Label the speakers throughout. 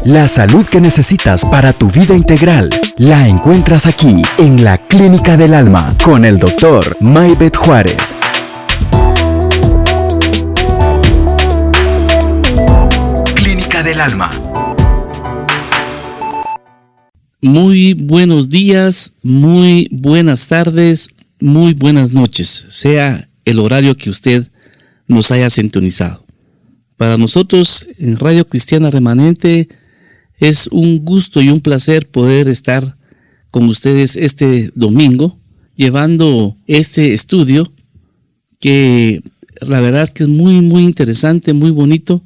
Speaker 1: La salud que necesitas para tu vida integral la encuentras aquí en la Clínica del Alma con el Dr. Maybeth Juárez. Clínica del Alma.
Speaker 2: Muy buenos días, muy buenas tardes, muy buenas noches, sea el horario que usted nos haya sintonizado. Para nosotros en Radio Cristiana Remanente es un gusto y un placer poder estar con ustedes este domingo llevando este estudio que la verdad es que es muy interesante, muy bonito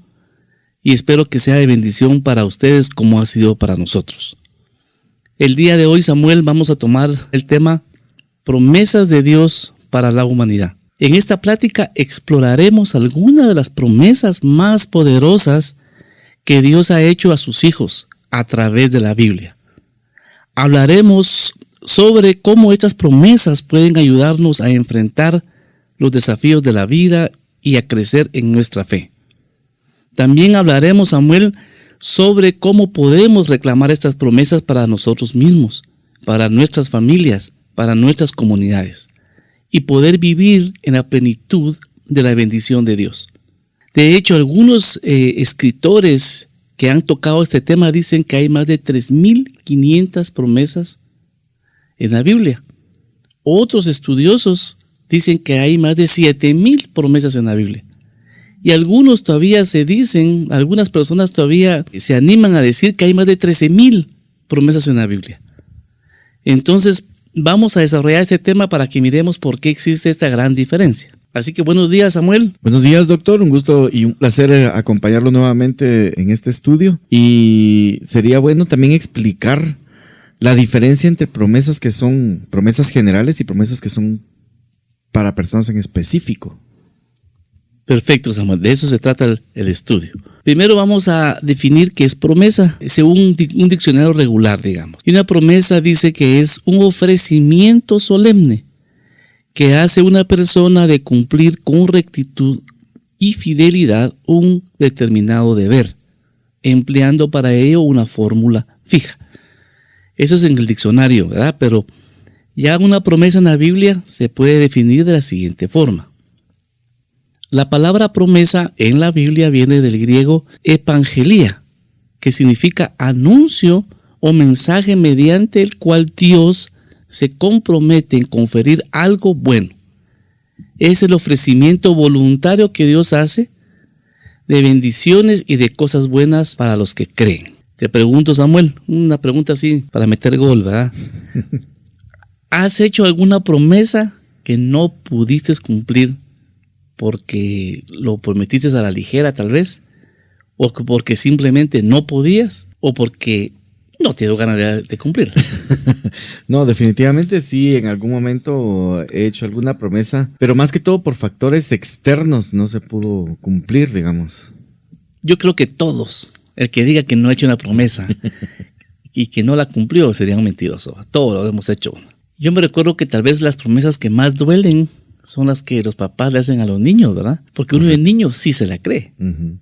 Speaker 2: y espero que sea de bendición para ustedes como ha sido para nosotros. El día de hoy, Samuel, vamos a tomar el tema Promesas de Dios para la humanidad. En esta plática exploraremos algunas de las promesas más poderosas que Dios ha hecho a sus hijos a través de la Biblia. Hablaremos sobre cómo estas promesas pueden ayudarnos a enfrentar los desafíos de la vida y a crecer en nuestra fe. También hablaremos, Samuel, sobre cómo podemos reclamar estas promesas para nosotros mismos, para nuestras familias, para nuestras comunidades y poder vivir en la plenitud de la bendición de Dios. De hecho, algunos escritores que han tocado este tema dicen que hay más de 3,500 promesas en la Biblia. Otros estudiosos dicen que hay más de 7,000 promesas en la Biblia. Y algunas personas todavía se animan a decir que hay más de 13,000 promesas en la Biblia. Entonces, vamos a desarrollar este tema para que miremos por qué existe esta gran diferencia. Así que buenos días, Samuel.
Speaker 3: Buenos días, doctor. Un gusto y un placer acompañarlo nuevamente en este estudio. Y sería bueno también explicar la diferencia entre promesas que son promesas generales y promesas que son para personas en específico.
Speaker 2: Perfecto, Samuel. De eso se trata el estudio. Primero vamos a definir qué es promesa, según un diccionario regular, digamos. Y una promesa dice que es un ofrecimiento solemne que hace una persona de cumplir con rectitud y fidelidad un determinado deber, empleando para ello una fórmula fija. Eso es en el diccionario, ¿verdad? Pero ya una promesa en la Biblia se puede definir de la siguiente forma. La palabra promesa en la Biblia viene del griego evangelía, que significa anuncio o mensaje mediante el cual Dios se compromete en conferir algo bueno. Es el ofrecimiento voluntario que Dios hace de bendiciones y de cosas buenas para los que creen. Te pregunto, Samuel, una pregunta así para meter gol, ¿verdad? ¿Has hecho alguna promesa que no pudiste cumplir porque lo prometiste a la ligera tal vez, o porque simplemente no podías, o porque no te dio ganas de cumplir?
Speaker 3: No, definitivamente sí, en algún momento he hecho alguna promesa, pero más que todo por factores externos no se pudo cumplir, digamos.
Speaker 2: Yo creo que todos, el que diga que no ha hecho una promesa y que no la cumplió sería un mentiroso. Todos lo hemos hecho. Yo me recuerdo que tal vez las promesas que más duelen son las que los papás le hacen a los niños, ¿verdad? Porque uno de niño sí se la cree. Uh-huh.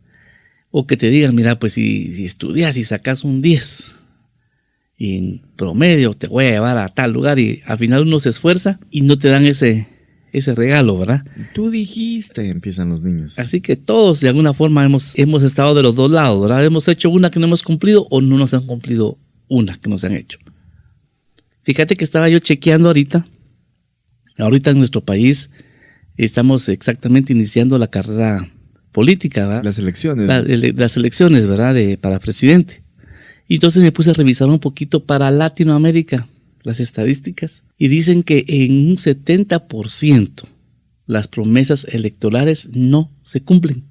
Speaker 2: O que te digan, mira, pues si estudias y sacas un 10 y en promedio te voy a llevar a tal lugar, y al final uno se esfuerza y no te dan ese regalo, ¿verdad?
Speaker 3: Tú dijiste, empiezan los niños.
Speaker 2: Así que todos de alguna forma hemos estado de los dos lados, ¿verdad? Hemos hecho una que no hemos cumplido o no nos han cumplido una que nos han hecho. Fíjate que estaba yo chequeando ahorita en nuestro país estamos exactamente iniciando la carrera política, ¿verdad?
Speaker 3: Las elecciones.
Speaker 2: Las elecciones, ¿verdad? Para presidente. Y entonces me puse a revisar un poquito para Latinoamérica, las estadísticas, y dicen que en un 70% las promesas electorales no se cumplen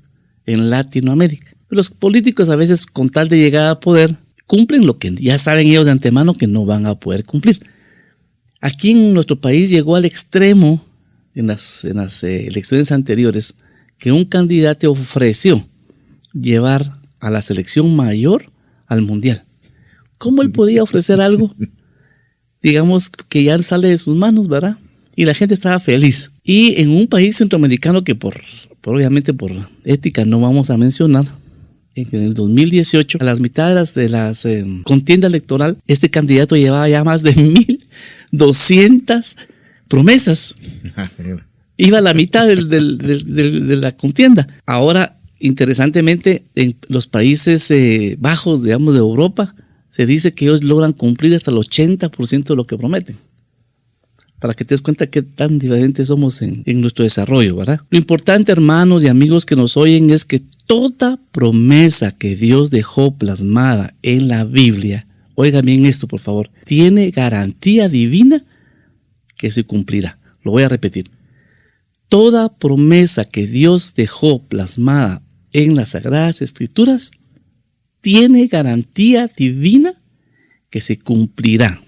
Speaker 2: en Latinoamérica. Los políticos a veces, con tal de llegar al poder, cumplen lo que ya saben ellos de antemano que no van a poder cumplir. Aquí en nuestro país llegó al extremo en las elecciones anteriores que un candidato ofreció llevar a la selección mayor al mundial. ¿Cómo él podía ofrecer algo, digamos, que ya sale de sus manos, ¿verdad? Y la gente estaba feliz. Y en un país centroamericano que obviamente por ética no vamos a mencionar, en el 2018, a las mitades de la contienda electoral, este candidato llevaba ya más de 1,200 promesas. Iba a la mitad de la contienda. Ahora, interesantemente, en los Países Bajos, digamos, de Europa, se dice que ellos logran cumplir hasta el 80% de lo que prometen. Para que te des cuenta qué tan diferentes somos en nuestro desarrollo, ¿verdad? Lo importante, hermanos y amigos que nos oyen, es que toda promesa que Dios dejó plasmada en la Biblia, oigan bien esto, por favor, tiene garantía divina que se cumplirá. Lo voy a repetir. Toda promesa que Dios dejó plasmada en las Sagradas Escrituras tiene garantía divina que se cumplirá.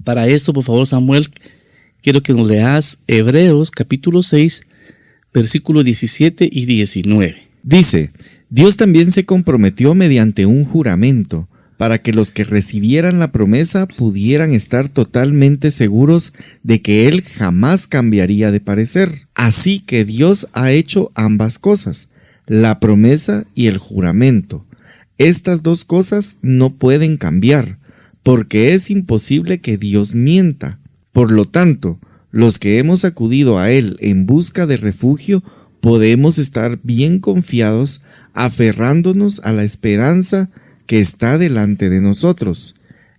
Speaker 2: Para esto, por favor, Samuel, quiero que nos leas Hebreos capítulo 6, versículos 17 y 19.
Speaker 3: Dice, Dios también se comprometió mediante un juramento para que los que recibieran la promesa pudieran estar totalmente seguros de que Él jamás cambiaría de parecer. Así que Dios ha hecho ambas cosas, la promesa y el juramento. Estas dos cosas no pueden cambiar, porque es imposible que Dios mienta. Por lo tanto, los que hemos acudido a Él en busca de refugio, podemos estar bien confiados, aferrándonos a la esperanza que está delante de nosotros.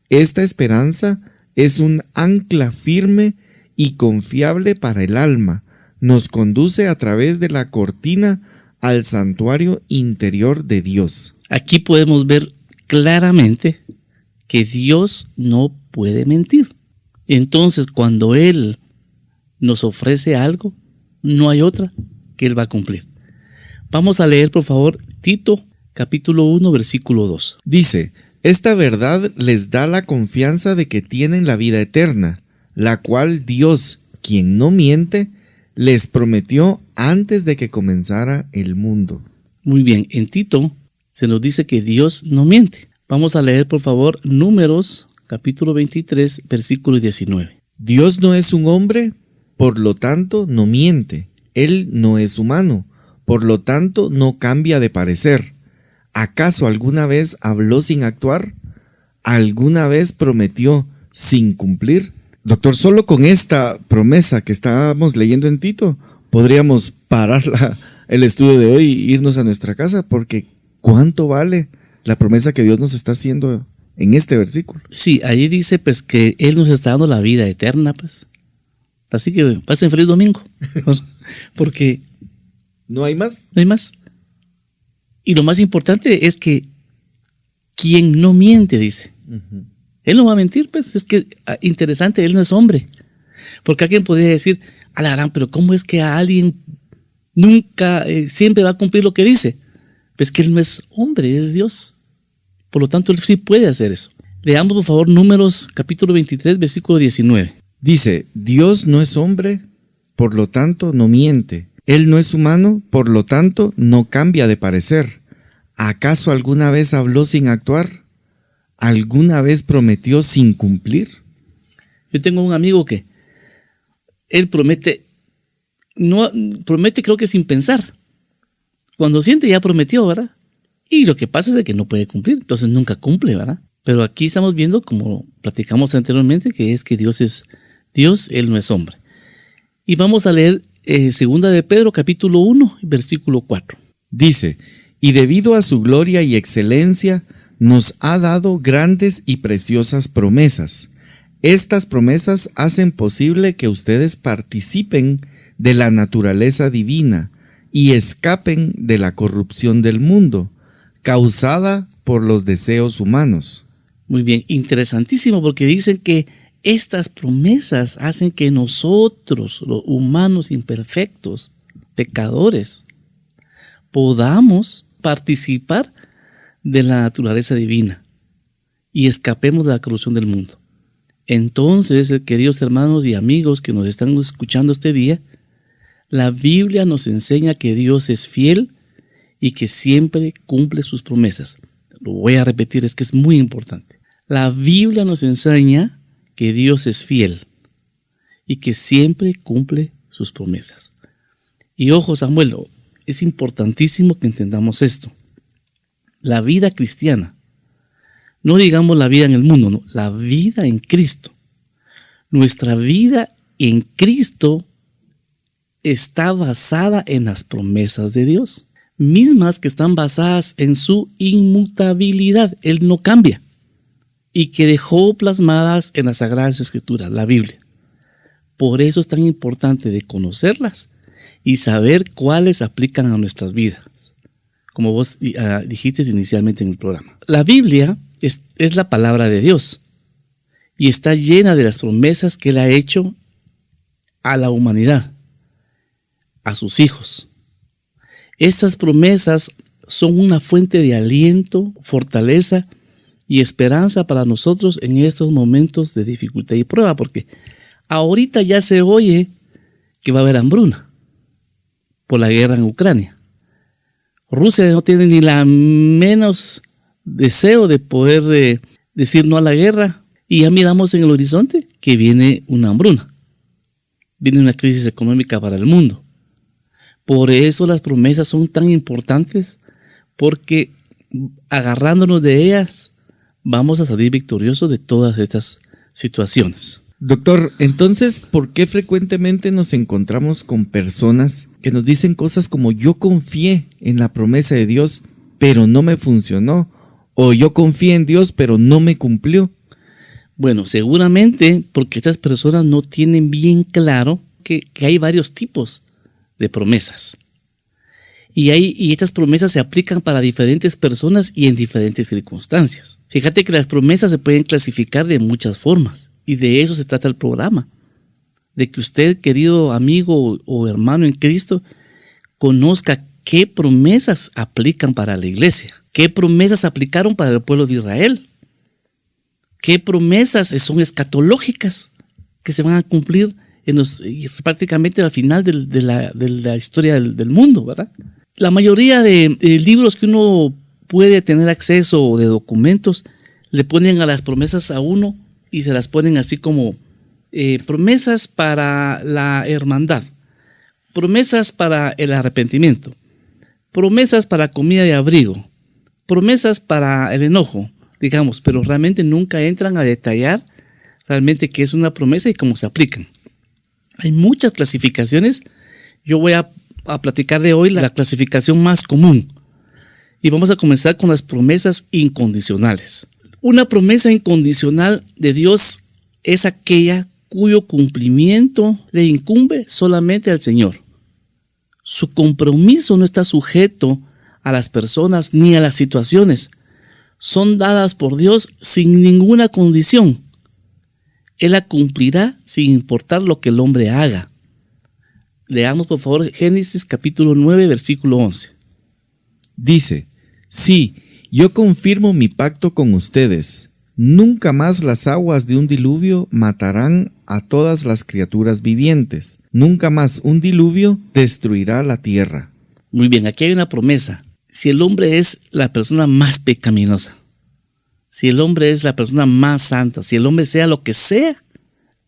Speaker 3: Esta esperanza es un ancla firme y confiable para el alma. Nos conduce a través de la cortina al santuario interior de Dios.
Speaker 2: Aquí podemos ver claramente que Dios no puede mentir. Entonces, cuando Él nos ofrece algo, no hay otra que Él va a cumplir. Vamos a leer, por favor, Tito, capítulo 1, versículo 2.
Speaker 3: Dice, esta verdad les da la confianza de que tienen la vida eterna, la cual Dios, quien no miente, les prometió antes de que comenzara el mundo.
Speaker 2: Muy bien, en Tito se nos dice que Dios no miente. Vamos a leer, por favor, Números, capítulo 23, versículo 19.
Speaker 3: Dios no es un hombre, por lo tanto no miente. Él no es humano, por lo tanto no cambia de parecer. ¿Acaso alguna vez habló sin actuar? ¿Alguna vez prometió sin cumplir? Doctor, solo con esta promesa que estábamos leyendo en Tito, podríamos parar el estudio de hoy e irnos a nuestra casa, porque ¿cuánto vale la promesa que Dios nos está haciendo en este versículo?
Speaker 2: Sí, ahí dice pues que Él nos está dando la vida eterna, pues. Así que pasen feliz domingo, porque
Speaker 3: ¿no hay más?
Speaker 2: no hay más. Y lo más importante es que quien no miente, dice.
Speaker 3: Uh-huh.
Speaker 2: Él no va a mentir, pues. Es que interesante, Él no es hombre. Porque alguien podría decir, alarán, pero ¿cómo es que a alguien nunca, siempre va a cumplir lo que dice? Pues que Él no es hombre, es Dios. Por lo tanto, Él sí puede hacer eso. Leamos, por favor, Números capítulo 23, versículo 19.
Speaker 3: Dice, Dios no es hombre, por lo tanto no miente. Él no es humano, por lo tanto no cambia de parecer. ¿Acaso alguna vez habló sin actuar? ¿Alguna vez prometió sin cumplir?
Speaker 2: Yo tengo un amigo que él promete creo que sin pensar. Cuando siente ya prometió, ¿verdad? Y lo que pasa es de que no puede cumplir, entonces nunca cumple, ¿verdad? Pero aquí estamos viendo, como platicamos anteriormente, que es que Dios es Dios, Él no es hombre. Y vamos a leer segunda de Pedro, capítulo 1, versículo 4.
Speaker 3: Dice, y debido a su gloria y excelencia, nos ha dado grandes y preciosas promesas. Estas promesas hacen posible que ustedes participen de la naturaleza divina y escapen de la corrupción del mundo, causada por los deseos humanos.
Speaker 2: Muy bien, interesantísimo, porque dicen que estas promesas hacen que nosotros, los humanos imperfectos, pecadores, podamos participar de la naturaleza divina y escapemos de la corrupción del mundo. Entonces, queridos hermanos y amigos que nos están escuchando este día, la Biblia nos enseña que Dios es fiel y que siempre cumple sus promesas. Lo voy a repetir, es que es muy importante. La Biblia nos enseña que Dios es fiel y que siempre cumple sus promesas. Y ojo, Samuel, es importantísimo que entendamos esto. la vida cristiana, no digamos la vida en el mundo, no, la vida en Cristo. Nuestra vida en Cristo está basada en las promesas de Dios, mismas que están basadas en su inmutabilidad. Él no cambia, y que dejó plasmadas en las Sagradas Escrituras, la Biblia. Por eso es tan importante de conocerlas y saber cuáles aplican a nuestras vidas, como vos dijiste inicialmente en el programa. La Biblia es la palabra de Dios y está llena de las promesas que Él ha hecho a la humanidad, a sus hijos. Estas promesas son una fuente de aliento, fortaleza y esperanza para nosotros en estos momentos de dificultad y prueba, porque ahorita ya se oye que va a haber hambruna por la guerra en Ucrania. Rusia no tiene ni la menos deseo de poder decir no a la guerra, y ya miramos en el horizonte que viene una hambruna, viene una crisis económica para el mundo. Por eso las promesas son tan importantes, porque agarrándonos de ellas vamos a salir victoriosos de todas estas situaciones.
Speaker 3: Doctor, entonces, ¿por qué frecuentemente nos encontramos con personas que nos dicen cosas como yo confié en la promesa de Dios, pero no me funcionó? O yo confié en Dios, pero no me cumplió.
Speaker 2: Bueno, seguramente porque estas personas no tienen bien claro que hay varios tipos de promesas. Y estas promesas se aplican para diferentes personas y en diferentes circunstancias. Fíjate que las promesas se pueden clasificar de muchas formas. Y de eso se trata el programa. De que usted, querido amigo o hermano en Cristo, conozca qué promesas aplican para la iglesia. ¿Qué promesas aplicaron para el pueblo de Israel? ¿Qué promesas son escatológicas que se van a cumplir prácticamente al final de la historia del mundo, ¿verdad? La mayoría de libros que uno puede tener acceso o de documentos le ponen a las promesas a uno y se las ponen así como promesas para la hermandad, promesas para el arrepentimiento, promesas para comida y abrigo, promesas para el enojo, digamos, pero realmente nunca entran a detallar realmente qué es una promesa y cómo se aplican. Hay muchas clasificaciones. Yo voy a platicar de hoy la clasificación más común. Y vamos a comenzar con las promesas incondicionales. Una promesa incondicional de Dios es aquella cuyo cumplimiento le incumbe solamente al Señor. Su compromiso no está sujeto a las personas ni a las situaciones. Son dadas por Dios sin ninguna condición. Él la cumplirá sin importar lo que el hombre haga. Leamos por favor Génesis capítulo 9, versículo 11.
Speaker 3: Dice, sí, yo confirmo mi pacto con ustedes. Nunca más las aguas de un diluvio matarán a todas las criaturas vivientes. Nunca más un diluvio destruirá la tierra.
Speaker 2: Muy bien, aquí hay una promesa. Si el hombre es la persona más pecaminosa, si el hombre es la persona más santa, si el hombre sea lo que sea,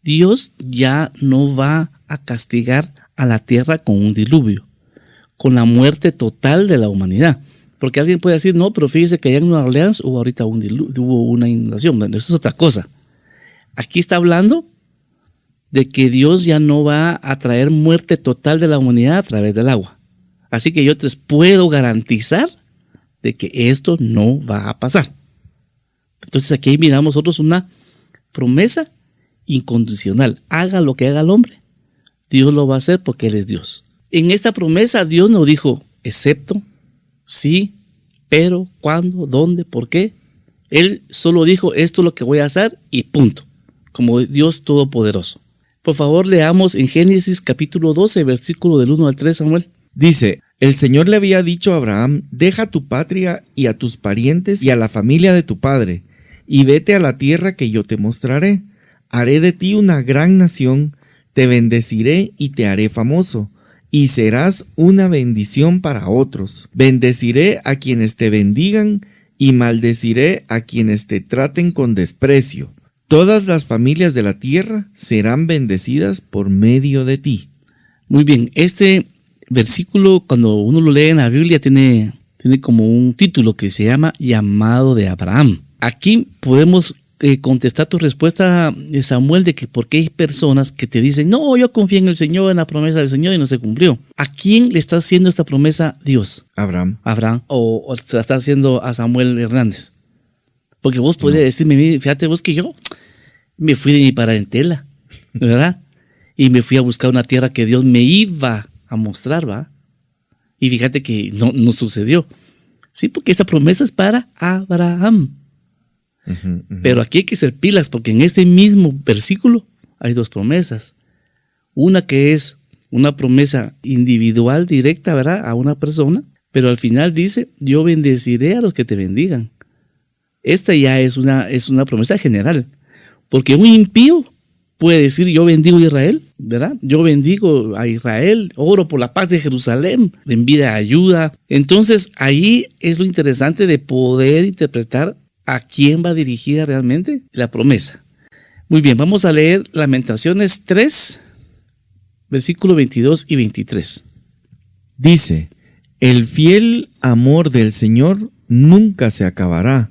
Speaker 2: Dios ya no va a castigar a la tierra con un diluvio, con la muerte total de la humanidad. Porque alguien puede decir, no, pero fíjese que allá en Nueva Orleans hubo una inundación. Bueno, eso es otra cosa. Aquí está hablando de que Dios ya no va a traer muerte total de la humanidad a través del agua. Así que yo les puedo garantizar de que esto no va a pasar. Entonces aquí miramos nosotros una promesa incondicional. Haga lo que haga el hombre, Dios lo va a hacer porque Él es Dios. En esta promesa Dios no dijo, excepto, sí, pero, cuándo, dónde, por qué. Él solo dijo, esto es lo que voy a hacer y punto, como Dios Todopoderoso. Por favor, leamos en Génesis capítulo 12, versículo del 1 al 3, Samuel.
Speaker 3: Dice, el Señor le había dicho a Abraham, deja tu patria y a tus parientes y a la familia de tu padre, y vete a la tierra que yo te mostraré. Haré de ti una gran nación, te bendeciré y te haré famoso, y serás una bendición para otros. Bendeciré a quienes te bendigan, y maldeciré a quienes te traten con desprecio. Todas las familias de la tierra serán bendecidas por medio de ti.
Speaker 2: Muy bien, este versículo cuando uno lo lee en la Biblia tiene tiene como un título que se llama Llamado de Abraham. Aquí podemos contestar tu respuesta, Samuel, de que por qué hay personas que te dicen, no, yo confío en el Señor, en la promesa del Señor y no se cumplió. ¿A quién le está haciendo esta promesa Dios?
Speaker 3: Abraham.
Speaker 2: O se la está haciendo a Samuel Hernández. Porque vos podés decirme, fíjate vos que yo me fui de mi parentela, ¿verdad? Y me fui a buscar una tierra que Dios me iba a mostrar, ¿va? Y fíjate que no sucedió. Sí, porque esa promesa es para Abraham. Pero aquí hay que ser pilas, porque en este mismo versículo hay dos promesas. Una que es una promesa individual, directa, ¿verdad? A una persona, pero al final dice, yo bendeciré a los que te bendigan. Esta ya es una promesa general, porque un impío puede decir, yo bendigo a Israel, ¿verdad? Yo bendigo a Israel, oro por la paz de Jerusalén, en vida ayuda. Entonces ahí es lo interesante de poder interpretar a quién va dirigida realmente la promesa. Muy bien, vamos a leer Lamentaciones 3, versículos 22 y 23.
Speaker 3: Dice, el fiel amor del Señor nunca se acabará,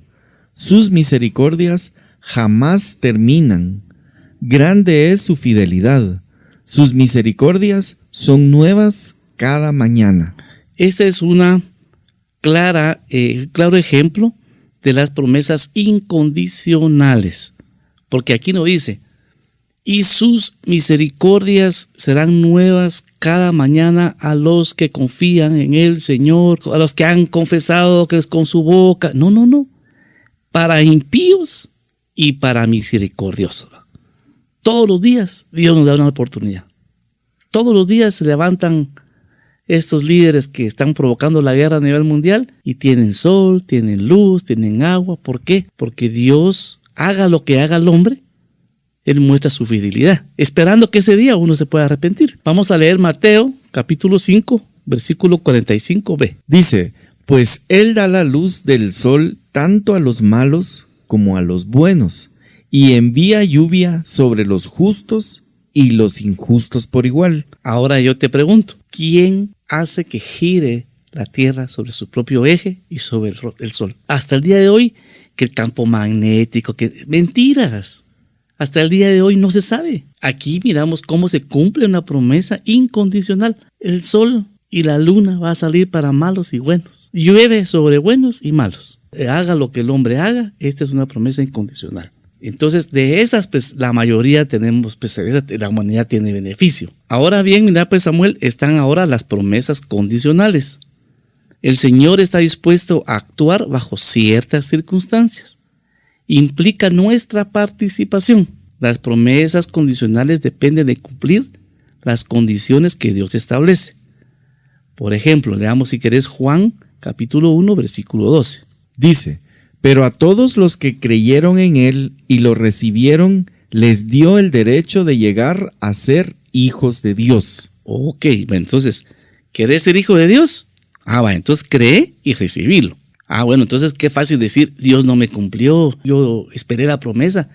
Speaker 3: sus misericordias jamás terminan. Grande es su fidelidad, sus misericordias son nuevas cada mañana.
Speaker 2: Este es una claro ejemplo de las promesas incondicionales, porque aquí no dice, y sus misericordias serán nuevas cada mañana a los que confían en el Señor, a los que han confesado que es con su boca. No, para impíos y para misericordiosos. Todos los días Dios nos da una oportunidad. Todos los días se levantan estos líderes que están provocando la guerra a nivel mundial y tienen sol, tienen luz, tienen agua. ¿Por qué? Porque Dios, haga lo que haga el hombre, Él muestra su fidelidad, esperando que ese día uno se pueda arrepentir. Vamos a leer Mateo capítulo 5, versículo 45b.
Speaker 3: Dice, pues Él da la luz del sol tanto a los malos como a los buenos, y envía lluvia sobre los justos y los injustos por igual.
Speaker 2: Ahora yo te pregunto, ¿quién hace que gire la Tierra sobre su propio eje y sobre el Sol? Hasta el día de hoy, que el campo magnético, mentiras. Hasta el día de hoy no se sabe. Aquí miramos cómo se cumple una promesa incondicional. El Sol y la Luna va a salir para malos y buenos. Llueve sobre buenos y malos. Haga lo que el hombre haga, esta es una promesa incondicional. Entonces, de esas, pues, la mayoría tenemos, pues, la humanidad tiene beneficio. Ahora bien, mira, pues, Samuel, están ahora las promesas condicionales. El Señor está dispuesto a actuar bajo ciertas circunstancias. Implica nuestra participación. Las promesas condicionales dependen de cumplir las condiciones que Dios establece. Por ejemplo, leamos si querés Juan, capítulo 1, versículo 12.
Speaker 3: Dice, pero a todos los que creyeron en Él y lo recibieron, les dio el derecho de llegar a ser hijos de Dios.
Speaker 2: Ok, bueno, entonces, ¿querés ser hijo de Dios? Entonces cree y recibilo. Bueno, entonces qué fácil decir, Dios no me cumplió, yo esperé la promesa.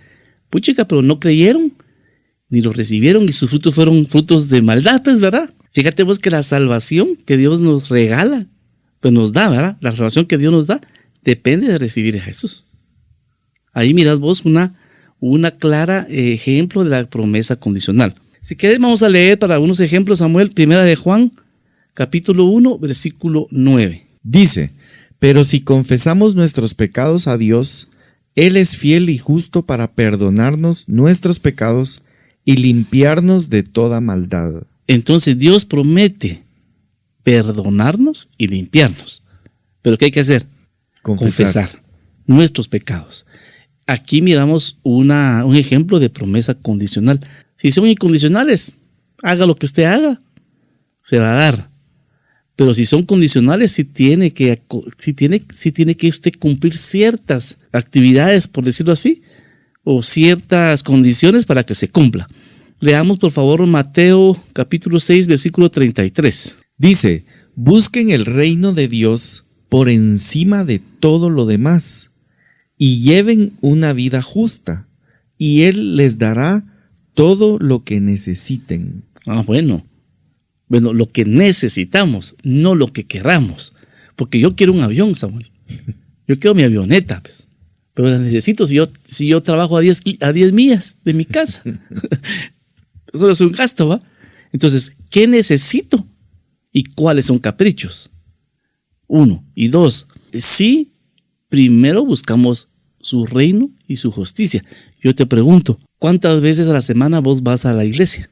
Speaker 2: Puchica, pero no creyeron, ni lo recibieron y sus frutos fueron frutos de maldad, pues, ¿verdad? Fíjate vos que la salvación que Dios nos regala, pues nos da, ¿verdad? La salvación que Dios nos da depende de recibir a Jesús. Ahí mirad vos una clara ejemplo de la promesa condicional. Si querés vamos a leer para algunos ejemplos, Samuel, primera de Juan, capítulo 1, versículo 9.
Speaker 3: Dice, pero si confesamos nuestros pecados a Dios, Él es fiel y justo para perdonarnos nuestros pecados y limpiarnos de toda maldad.
Speaker 2: Entonces Dios promete perdonarnos y limpiarnos. ¿Pero qué hay que hacer? Confesar nuestros pecados. Aquí miramos un ejemplo de promesa condicional. Si son incondicionales, haga lo que usted haga, se va a dar. Pero si son condicionales, sí tiene que usted cumplir ciertas actividades, por decirlo así, o ciertas condiciones para que se cumpla. Leamos por favor Mateo capítulo 6, versículo 33.
Speaker 3: Dice, busquen el reino de Dios por encima de todo lo demás y lleven una vida justa y Él les dará todo lo que necesiten.
Speaker 2: Bueno, lo que necesitamos, no lo que queramos. Porque yo quiero un avión, Samuel. Yo quiero mi avioneta, pues. Pero la necesito si yo trabajo a 10 millas de mi casa. Eso es un gasto, ¿va? Entonces, ¿qué necesito? ¿Y cuáles son caprichos? 1. Y 2. Si primero buscamos su reino y su justicia. Yo te pregunto, ¿cuántas veces a la semana vos vas a la iglesia?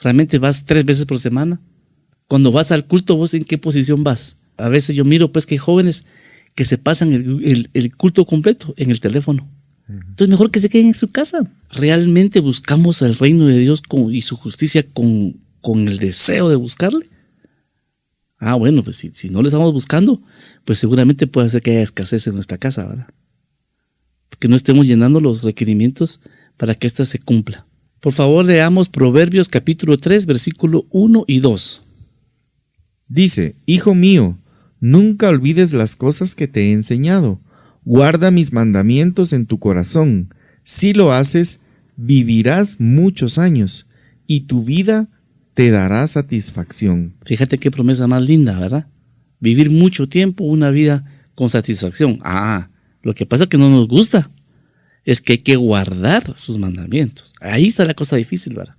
Speaker 2: ¿Realmente vas 3 veces por semana? Cuando vas al culto, ¿vos en qué posición vas? A veces yo miro pues que hay jóvenes que se pasan el culto completo en el teléfono. Entonces mejor que se queden en su casa. Realmente buscamos el reino de Dios y su justicia con el deseo de buscarle. Bueno, pues si no le estamos buscando, pues seguramente puede ser que haya escasez en nuestra casa, ¿verdad? Que no estemos llenando los requerimientos para que ésta se cumpla. Por favor, leamos Proverbios capítulo 3, versículo 1 y 2.
Speaker 3: Dice: Hijo mío, nunca olvides las cosas que te he enseñado. Guarda mis mandamientos en tu corazón. Si lo haces, vivirás muchos años y tu vida te dará satisfacción.
Speaker 2: Fíjate qué promesa más linda, ¿verdad? Vivir mucho tiempo, una vida con satisfacción. Lo que pasa es que no nos gusta. Es que hay que guardar sus mandamientos. Ahí está la cosa difícil, ¿verdad?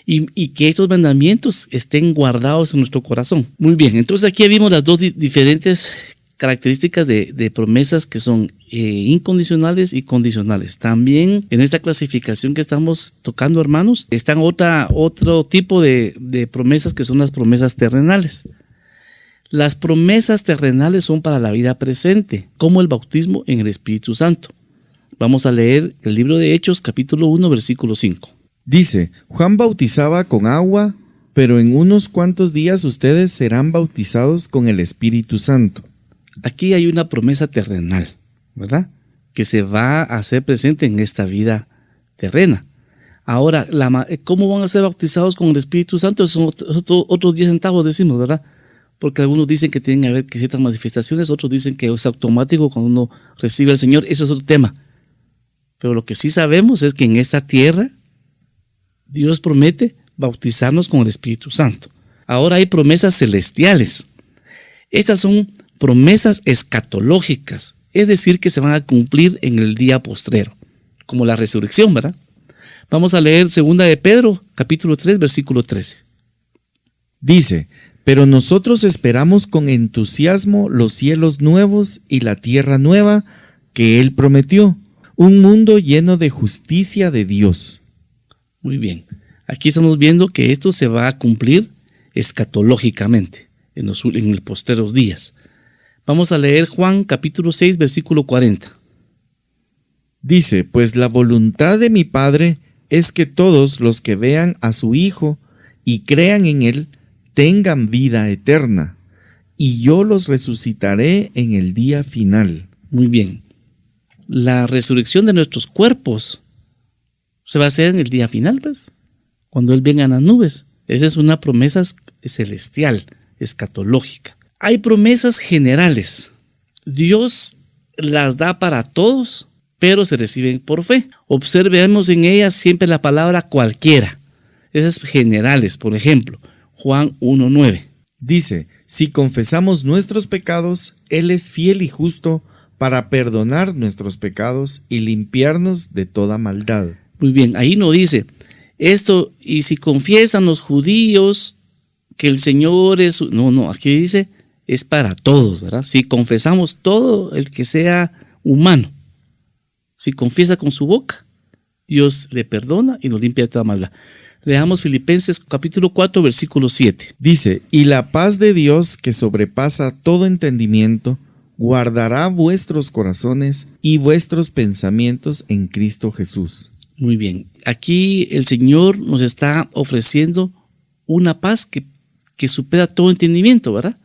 Speaker 2: Y que esos mandamientos estén guardados en nuestro corazón. Muy bien, entonces aquí vimos las dos diferentes características de promesas que son incondicionales y condicionales. También en esta clasificación que estamos tocando, hermanos, están otro tipo de promesas que son las promesas terrenales. Las promesas terrenales son para la vida presente, como el bautismo en el Espíritu Santo. Vamos a leer el libro de Hechos, capítulo 1, versículo 5.
Speaker 3: Dice: Juan bautizaba con agua, pero en unos cuantos días ustedes serán bautizados con el Espíritu Santo.
Speaker 2: Aquí hay una promesa terrenal, ¿verdad? Que se va a hacer presente en esta vida terrena. Ahora, ¿cómo van a ser bautizados con el Espíritu Santo? Son otros 10 centavos, decimos, ¿verdad? Porque algunos dicen que tienen que haber ciertas manifestaciones, otros dicen que es automático cuando uno recibe al Señor. Ese es otro tema. Pero lo que sí sabemos es que en esta tierra Dios promete bautizarnos con el Espíritu Santo. Ahora hay promesas celestiales. Estas son promesas escatológicas, es decir, que se van a cumplir en el día postrero, como la resurrección, ¿verdad? Vamos a leer 2 de Pedro, capítulo 3, versículo 13.
Speaker 3: Dice: Pero nosotros esperamos con entusiasmo los cielos nuevos y la tierra nueva que Él prometió, un mundo lleno de justicia de Dios.
Speaker 2: Muy bien. Aquí estamos viendo que esto se va a cumplir escatológicamente en los postreros días. Vamos a leer Juan capítulo 6, versículo 40.
Speaker 3: Dice: Pues la voluntad de mi Padre es que todos los que vean a su Hijo y crean en Él tengan vida eterna, y yo los resucitaré en el día final.
Speaker 2: Muy bien. La resurrección de nuestros cuerpos se va a hacer en el día final, pues, cuando Él venga en las nubes. Esa es una promesa celestial, escatológica. Hay promesas generales. Dios las da para todos, pero se reciben por fe. Observemos en ellas siempre la palabra cualquiera. Esas generales, por ejemplo, Juan 1:9.
Speaker 3: Dice: Si confesamos nuestros pecados, Él es fiel y justo para perdonar nuestros pecados y limpiarnos de toda maldad.
Speaker 2: Muy bien, ahí no dice esto, y si confiesan los judíos que el Señor es... No, aquí dice, es para todos, ¿verdad? Si confesamos, todo el que sea humano, si confiesa con su boca, Dios le perdona y nos limpia de toda maldad. Leamos Filipenses capítulo 4, versículo 7.
Speaker 3: Dice: Y la paz de Dios, que sobrepasa todo entendimiento, guardará vuestros corazones y vuestros pensamientos en Cristo Jesús.
Speaker 2: Muy bien. Aquí el Señor nos está ofreciendo una paz que supera todo entendimiento, ¿verdad?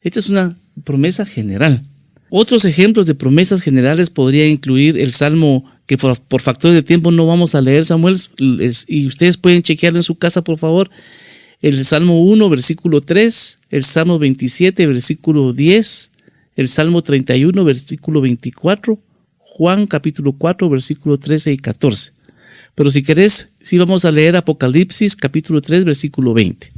Speaker 2: Esta es una promesa general. Otros ejemplos de promesas generales podría incluir el Salmo, que por factores de tiempo no vamos a leer, Samuel, y ustedes pueden chequearlo en su casa, por favor. El Salmo 1, versículo 3, el Salmo 27, versículo 10, el Salmo 31, versículo 24, Juan capítulo 4, versículo 13 y 14. Pero si querés, sí vamos a leer Apocalipsis capítulo 3, versículo 20.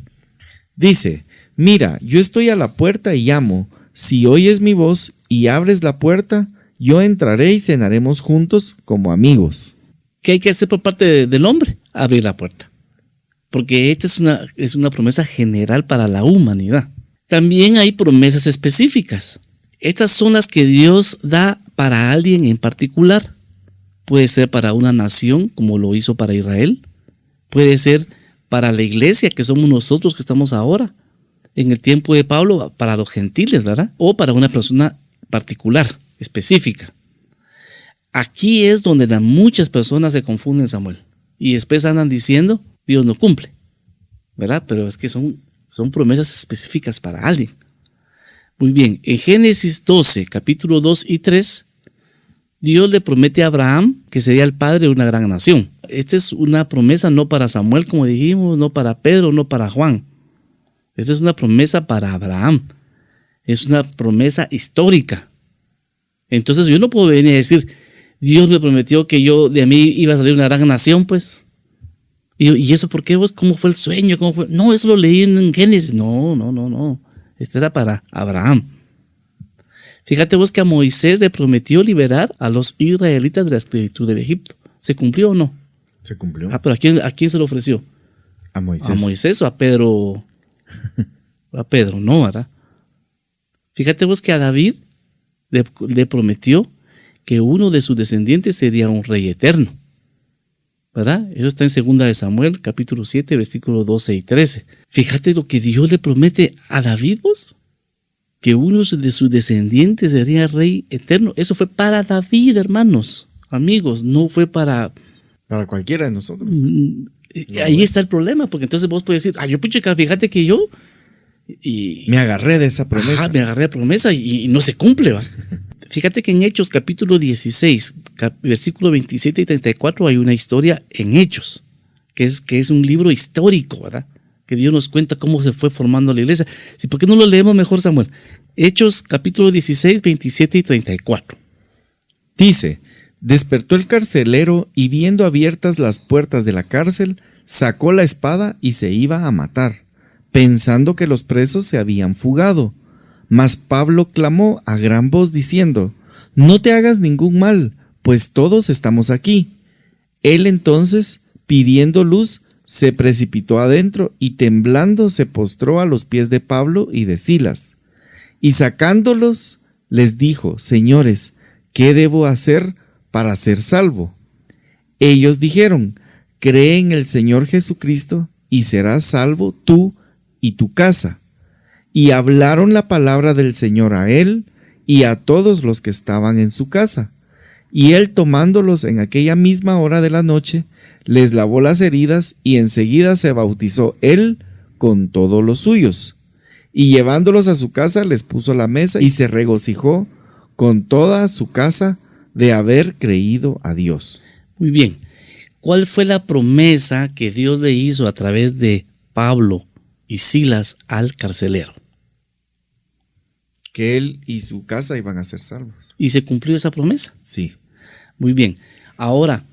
Speaker 3: Dice: Mira, yo estoy a la puerta y llamo. si oyes mi voz y abres la puerta, yo entraré y cenaremos juntos como amigos.
Speaker 2: ¿Qué hay que hacer por parte del hombre? Abrir la puerta. Porque esta es una promesa general para la humanidad. También hay promesas específicas. Estas son las que Dios da para alguien en particular. Puede ser para una nación, como lo hizo para Israel. Puede ser para la iglesia, que somos nosotros que estamos ahora. En el tiempo de Pablo, para los gentiles, ¿verdad? O para una persona particular, específica. Aquí es donde muchas personas se confunden, Samuel. Y después andan diciendo, Dios no cumple, ¿verdad? Pero es que son promesas específicas para alguien. Muy bien, en Génesis 12, capítulo 2 y 3, Dios le promete a Abraham que sería el padre de una gran nación. Esta es una promesa no para Samuel, como dijimos, no para Pedro, no para Juan. Esta es una promesa para Abraham. Es una promesa histórica. Entonces yo no puedo venir a decir, Dios me prometió que de mí iba a salir una gran nación, pues. ¿Y eso por qué vos? ¿Cómo fue el sueño? ¿Cómo fue? No, eso lo leí en Génesis. No. Este era para Abraham. Fíjate vos que a Moisés le prometió liberar a los israelitas de la esclavitud del Egipto. ¿Se cumplió o no?
Speaker 3: Se cumplió.
Speaker 2: Pero ¿a quién se lo ofreció?
Speaker 3: A Moisés.
Speaker 2: ¿A Moisés o a Pedro? A Pedro, no, ¿verdad? Fíjate vos que a David le prometió que uno de sus descendientes sería un rey eterno, ¿verdad? Eso está en 2 de Samuel, capítulo 7, versículos 12 y 13. Fíjate lo que Dios le promete a David, vos, que uno de sus descendientes sería rey eterno. Eso fue para David, hermanos, amigos, no fue para
Speaker 3: cualquiera de nosotros.
Speaker 2: Ahí está el problema, porque entonces vos puedes decir, yo puchica, fíjate que yo
Speaker 3: me agarré de esa promesa.
Speaker 2: Me agarré de promesa y no se cumple, ¿va? Fíjate que en Hechos capítulo 16, versículo 27 y 34 hay una historia en Hechos, que es un libro histórico, ¿verdad? Que Dios nos cuenta cómo se fue formando la iglesia. ¿Sí, ¿por qué no lo leemos mejor, Samuel? Hechos capítulo 16, 27 y 34.
Speaker 3: Dice, despertó el carcelero y viendo abiertas las puertas de la cárcel, sacó la espada y se iba a matar, pensando que los presos se habían fugado. Mas Pablo clamó a gran voz diciendo, no te hagas ningún mal, pues todos estamos aquí. Él entonces, pidiendo luz, se precipitó adentro y temblando se postró a los pies de Pablo y de Silas. Y sacándolos, les dijo, señores, ¿qué debo hacer para ser salvo? Ellos dijeron, cree en el Señor Jesucristo y serás salvo tú y tu casa. Y hablaron la palabra del Señor a él y a todos los que estaban en su casa. Y él, tomándolos en aquella misma hora de la noche, les lavó las heridas y enseguida se bautizó él con todos los suyos. Y llevándolos a su casa les puso la mesa y se regocijó con toda su casa de haber creído a Dios.
Speaker 2: Muy bien. ¿Cuál fue la promesa que Dios le hizo a través de Pablo y Silas al carcelero?
Speaker 3: Que él y su casa iban a ser salvos.
Speaker 2: ¿Y se cumplió esa promesa?
Speaker 3: Sí.
Speaker 2: Muy bien. Ahora,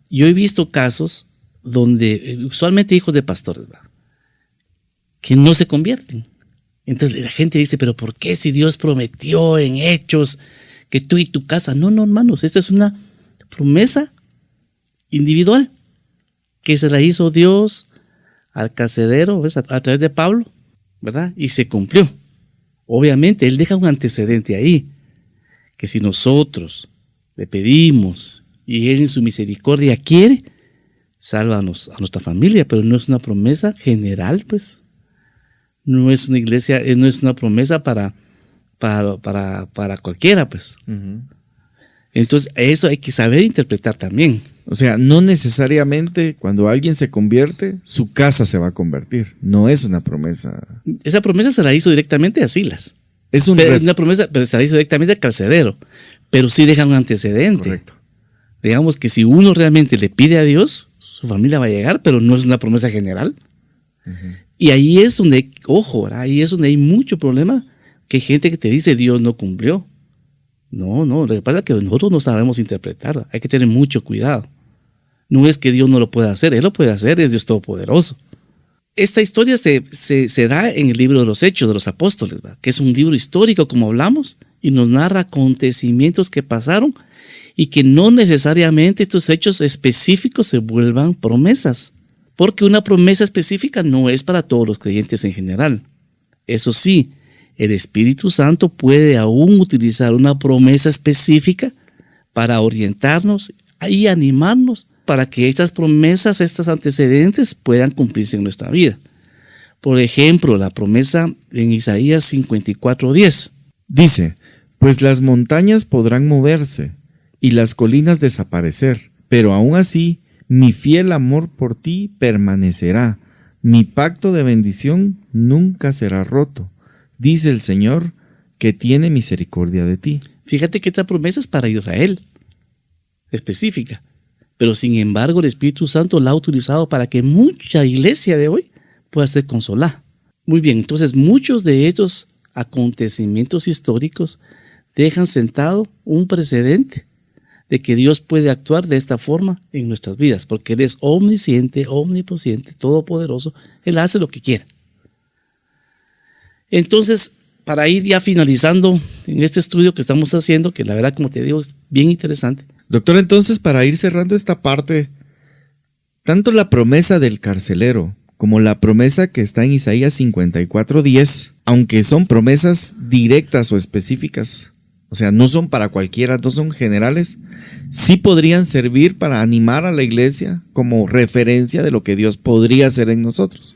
Speaker 2: yo he visto casos donde, usualmente hijos de pastores, ¿verdad?, que no se convierten. Entonces la gente dice, pero ¿por qué si Dios prometió en Hechos que tú y tu casa? No, hermanos, esta es una promesa individual que se la hizo Dios al carcelero, ¿ves?, a través de Pablo, ¿verdad? Y se cumplió. Obviamente, él deja un antecedente ahí, que si nosotros le pedimos y él en su misericordia quiere, sálvanos a nuestra familia, pero no es una promesa general, pues. No es una iglesia, no es una promesa para cualquiera, pues. Uh-huh. Entonces, eso hay que saber interpretar también.
Speaker 3: O sea, no necesariamente cuando alguien se convierte, su casa se va a convertir. No es una promesa.
Speaker 2: Esa promesa se la hizo directamente a Silas.
Speaker 3: Es una
Speaker 2: promesa, pero se la hizo directamente al carcelero. Pero sí deja un antecedente.
Speaker 3: Correcto.
Speaker 2: Digamos que si uno realmente le pide a Dios, su familia va a llegar, pero no es una promesa general. Uh-huh. Y ahí es donde, ojo, ahí es donde hay mucho problema, que hay gente que te dice Dios no cumplió. No, lo que pasa es que nosotros no sabemos interpretar. Hay que tener mucho cuidado. No es que Dios no lo pueda hacer, Él lo puede hacer, es Dios todopoderoso. esta historia se da en el libro de los Hechos de los Apóstoles, ¿verdad? Que es un libro histórico, como hablamos, y nos narra acontecimientos que pasaron y que no necesariamente estos hechos específicos se vuelvan promesas, porque una promesa específica no es para todos los creyentes en general. Eso sí, el Espíritu Santo puede aún utilizar una promesa específica para orientarnos y animarnos para que estas promesas, estos antecedentes puedan cumplirse en nuestra vida. Por ejemplo, la promesa en Isaías 54:10.
Speaker 3: Dice, pues las montañas podrán moverse y las colinas desaparecer, pero aún así mi fiel amor por ti permanecerá, mi pacto de bendición nunca será roto, dice el Señor que tiene misericordia de ti.
Speaker 2: Fíjate que esta promesa es para Israel, específica. Pero sin embargo el Espíritu Santo la ha utilizado para que mucha iglesia de hoy pueda ser consolada. Muy bien, entonces muchos de estos acontecimientos históricos dejan sentado un precedente de que Dios puede actuar de esta forma en nuestras vidas, porque Él es omnisciente, omnipotente, todopoderoso. Él hace lo que quiera. Entonces, para ir ya finalizando en este estudio que estamos haciendo, que la verdad, como te digo, es bien interesante.
Speaker 3: Doctor, entonces, para ir cerrando esta parte, tanto la promesa del carcelero como la promesa que está en Isaías 54:10, aunque son promesas directas o específicas, o sea, no son para cualquiera, no son generales, sí podrían servir para animar a la iglesia como referencia de lo que Dios podría hacer en nosotros.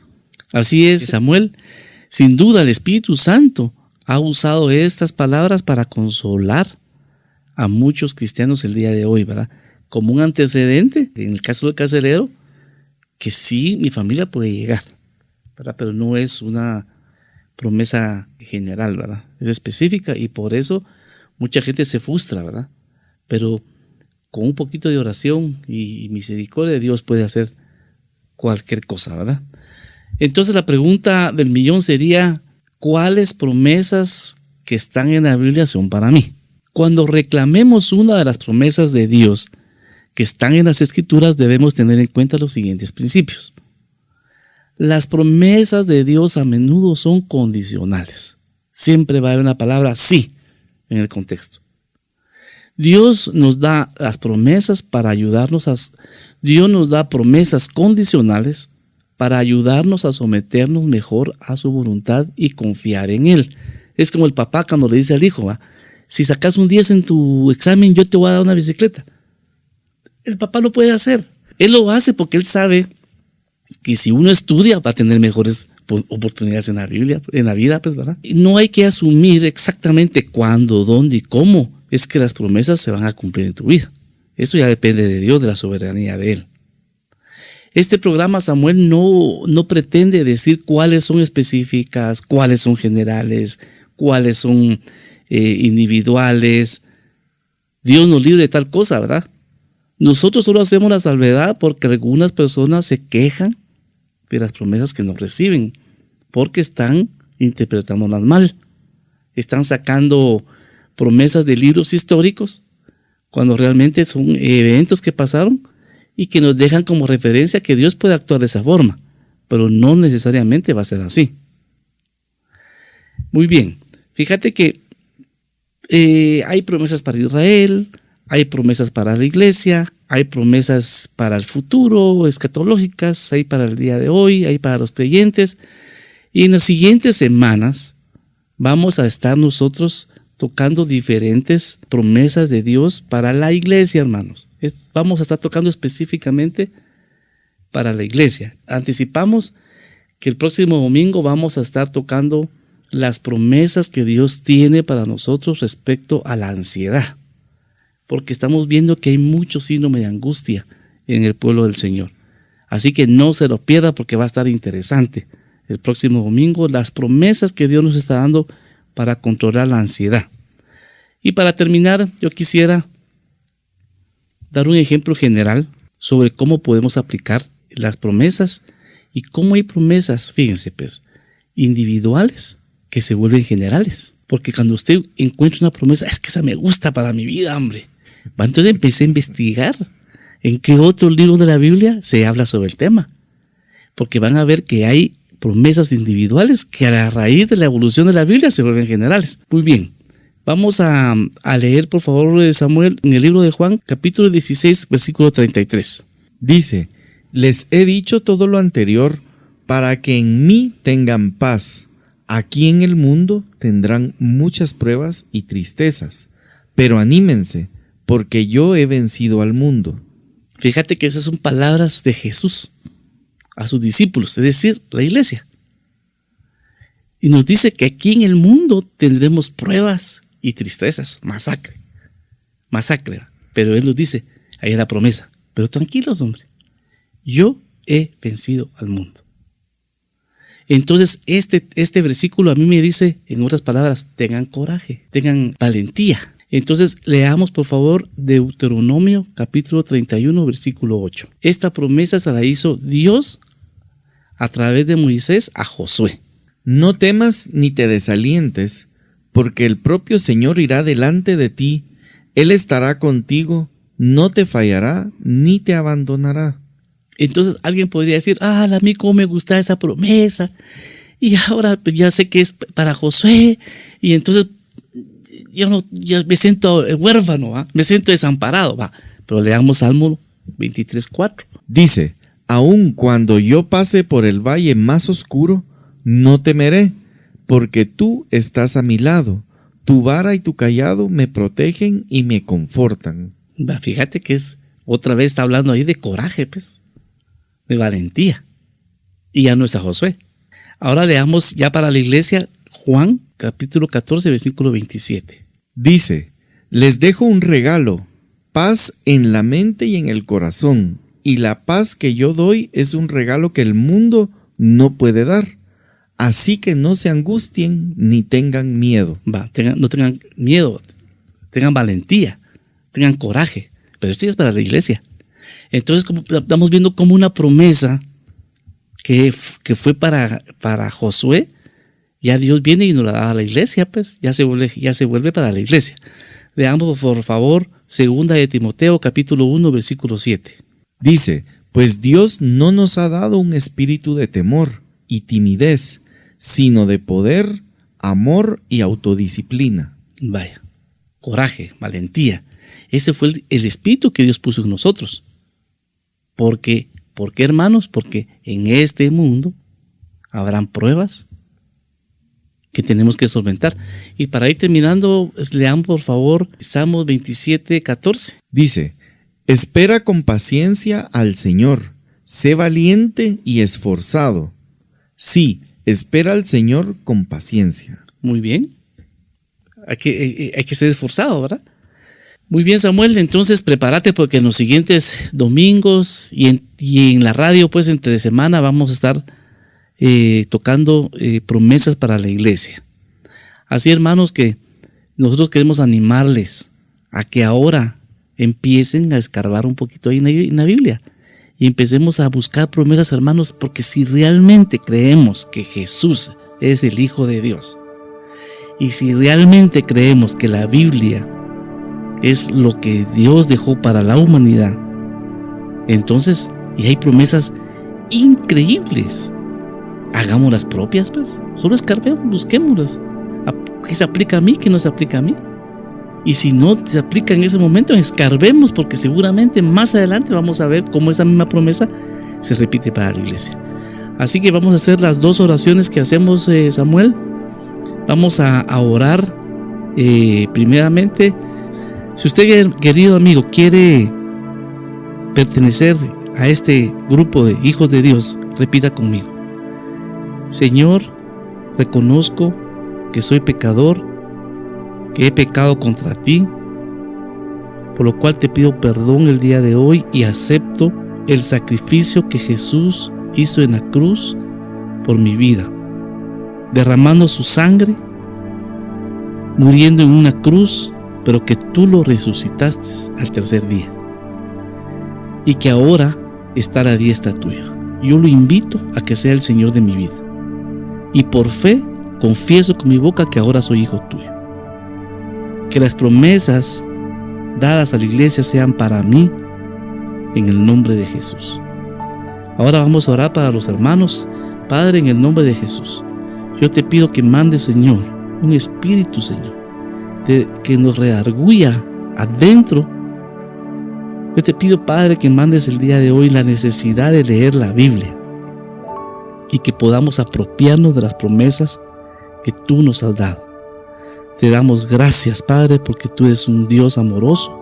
Speaker 2: Así es, Samuel. Sin duda, el Espíritu Santo ha usado estas palabras para consolar a muchos cristianos el día de hoy, ¿verdad? Como un antecedente, en el caso del carcelero, que sí, mi familia puede llegar, ¿verdad? Pero no es una promesa general, ¿verdad? Es específica y por eso mucha gente se frustra, ¿verdad? Pero con un poquito de oración y misericordia, Dios puede hacer cualquier cosa, ¿verdad? Entonces la pregunta del millón sería, ¿cuáles promesas que están en la Biblia son para mí? Cuando reclamemos una de las promesas de Dios que están en las Escrituras, debemos tener en cuenta los siguientes principios. Las promesas de Dios a menudo son condicionales. Siempre va a haber una palabra sí en el contexto. Dios nos da las promesas para ayudarnos Dios nos da promesas condicionales para ayudarnos a someternos mejor a su voluntad y confiar en Él. Es como el papá cuando le dice al hijo, ¿va? Si sacas un 10 en tu examen, yo te voy a dar una bicicleta. El papá lo puede hacer. Él lo hace porque él sabe que si uno estudia va a tener mejores oportunidades en la vida, pues, ¿verdad? Y no hay que asumir exactamente cuándo, dónde y cómo es que las promesas se van a cumplir en tu vida. Eso ya depende de Dios, de la soberanía de Él. Este programa, Samuel, no pretende decir cuáles son específicas, cuáles son generales, cuáles son individuales. Dios nos libre de tal cosa, ¿verdad? Nosotros solo hacemos la salvedad porque algunas personas se quejan de las promesas que no reciben, porque están interpretándolas mal. Están sacando promesas de libros históricos, cuando realmente son eventos que pasaron y que nos dejan como referencia que Dios puede actuar de esa forma, pero no necesariamente va a ser así. Muy bien, fíjate que hay promesas para Israel, hay promesas para la iglesia, hay promesas para el futuro, escatológicas, hay para el día de hoy, hay para los creyentes. Y en las siguientes semanas vamos a estar nosotros tocando diferentes promesas de Dios para la iglesia, hermanos. Vamos a estar tocando específicamente para la iglesia. Anticipamos que el próximo domingo vamos a estar tocando las promesas que Dios tiene para nosotros respecto a la ansiedad, porque estamos viendo que hay mucho síndrome de angustia en el pueblo del Señor. Así que no se lo pierda porque va a estar interesante. El próximo domingo, las promesas que Dios nos está dando para controlar la ansiedad. Y para terminar, yo quisiera dar un ejemplo general sobre cómo podemos aplicar las promesas y cómo hay promesas, fíjense pues, individuales que se vuelven generales. Porque cuando usted encuentra una promesa, es que esa me gusta para mi vida, hombre. Entonces empecé a investigar en qué otro libro de la Biblia se habla sobre el tema. porque van a ver que hay promesas individuales que a la raíz de la evolución de la Biblia se vuelven generales. Muy bien, vamos a leer por favor, Samuel, en el libro de Juan, capítulo 16, versículo 33.
Speaker 3: Dice: les he dicho todo lo anterior para que en mí tengan paz. Aquí en el mundo tendrán muchas pruebas y tristezas, pero anímense, porque yo he vencido al mundo.
Speaker 2: Fíjate que esas son palabras de Jesús a sus discípulos, es decir, la iglesia. Y nos dice que aquí en el mundo tendremos pruebas y tristezas, masacre. Pero Él nos dice, ahí es la promesa, pero tranquilos, hombre, yo he vencido al mundo. Entonces este versículo a mí me dice, en otras palabras, tengan coraje, tengan valentía. Entonces leamos por favor Deuteronomio capítulo 31 versículo 8. Esta promesa se la hizo Dios a través de Moisés a Josué.
Speaker 3: No temas ni te desalientes, porque el propio Señor irá delante de ti. Él estará contigo, no te fallará ni te abandonará.
Speaker 2: Entonces alguien podría decir, a mí cómo me gusta esa promesa, y ahora pues ya sé que es para Josué, y entonces yo me siento huérfano, ¿va? Me siento desamparado, ¿va? Pero leamos Salmo 23:4.
Speaker 3: Dice: aun cuando yo pase por el valle más oscuro, no temeré, porque tú estás a mi lado, tu vara y tu cayado me protegen y me confortan.
Speaker 2: Va, fíjate que otra vez está hablando ahí de coraje, pues, de valentía, y ya no es a Josué. Ahora leamos ya para la iglesia Juan capítulo 14 versículo 27.
Speaker 3: Dice: les dejo un regalo, paz en la mente y en el corazón, y la paz que yo doy es un regalo que el mundo no puede dar. Así que no se angustien ni tengan miedo.
Speaker 2: No tengan miedo, tengan valentía, tengan coraje, pero esto es para la iglesia. Entonces, como estamos viendo como una promesa que fue para Josué, ya Dios viene y nos la da a la iglesia, pues ya se vuelve para la iglesia. Leamos por favor 2 de Timoteo capítulo 1 versículo 7.
Speaker 3: Dice: pues Dios no nos ha dado un espíritu de temor y timidez, sino de poder, amor y autodisciplina.
Speaker 2: Vaya, coraje, valentía. Ese fue el espíritu que Dios puso en nosotros. ¿Por qué, hermanos? Porque en este mundo habrán pruebas que tenemos que solventar. Y para ir terminando, leamos por favor Salmos 27:14.
Speaker 3: Dice: espera con paciencia al Señor, sé valiente y esforzado. Sí, espera al Señor con paciencia.
Speaker 2: Muy bien. Hay que ser esforzado, ¿verdad? Muy bien, Samuel, entonces prepárate porque en los siguientes domingos y en la radio, pues entre semana vamos a estar tocando promesas para la iglesia. Así, hermanos, que nosotros queremos animarles a que ahora empiecen a escarbar un poquito ahí en la Biblia y empecemos a buscar promesas, hermanos, porque si realmente creemos que Jesús es el Hijo de Dios y si realmente creemos que la Biblia es lo que Dios dejó para la humanidad, entonces, y hay promesas increíbles, hagámoslas propias, pues, solo escarbemos, busquémoslas. ¿Qué se aplica a mí? ¿Qué no se aplica a mí? Y si no se aplica en ese momento, escarbemos, porque seguramente más adelante vamos a ver cómo esa misma promesa se repite para la iglesia. Así que vamos a hacer las dos oraciones que hacemos, Samuel. Vamos a orar primeramente. Si usted, querido amigo, quiere pertenecer a este grupo de hijos de Dios, repita conmigo: Señor, reconozco que soy pecador, que he pecado contra ti, por lo cual te pido perdón el día de hoy y acepto el sacrificio que Jesús hizo en la cruz por mi vida, derramando su sangre, muriendo en una cruz, pero que tú lo resucitaste al tercer día y que ahora está a la diestra tuya. Yo lo invito a que sea el Señor de mi vida y por fe confieso con mi boca que ahora soy hijo tuyo. Que las promesas dadas a la iglesia sean para mí en el nombre de Jesús. Ahora vamos a orar para los hermanos. Padre, en el nombre de Jesús, yo te pido que mandes, Señor, un espíritu, Señor, que nos redarguya adentro. Yo te pido, Padre, que mandes el día de hoy la necesidad de leer la Biblia y que podamos apropiarnos de las promesas que tú nos has dado. Te damos gracias, Padre, porque tú eres un Dios amoroso,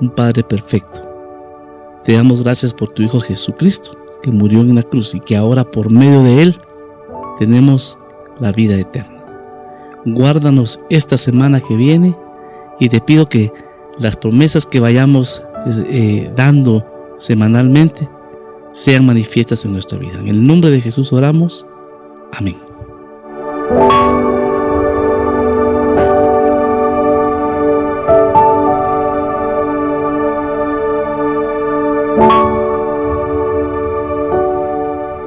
Speaker 2: un Padre perfecto. Te damos gracias por tu Hijo Jesucristo, que murió en la cruz y que ahora por medio de Él tenemos la vida eterna. Guárdanos esta semana que viene y te pido que las promesas que vayamos dando semanalmente sean manifiestas en nuestra vida. En el nombre de Jesús oramos. Amén.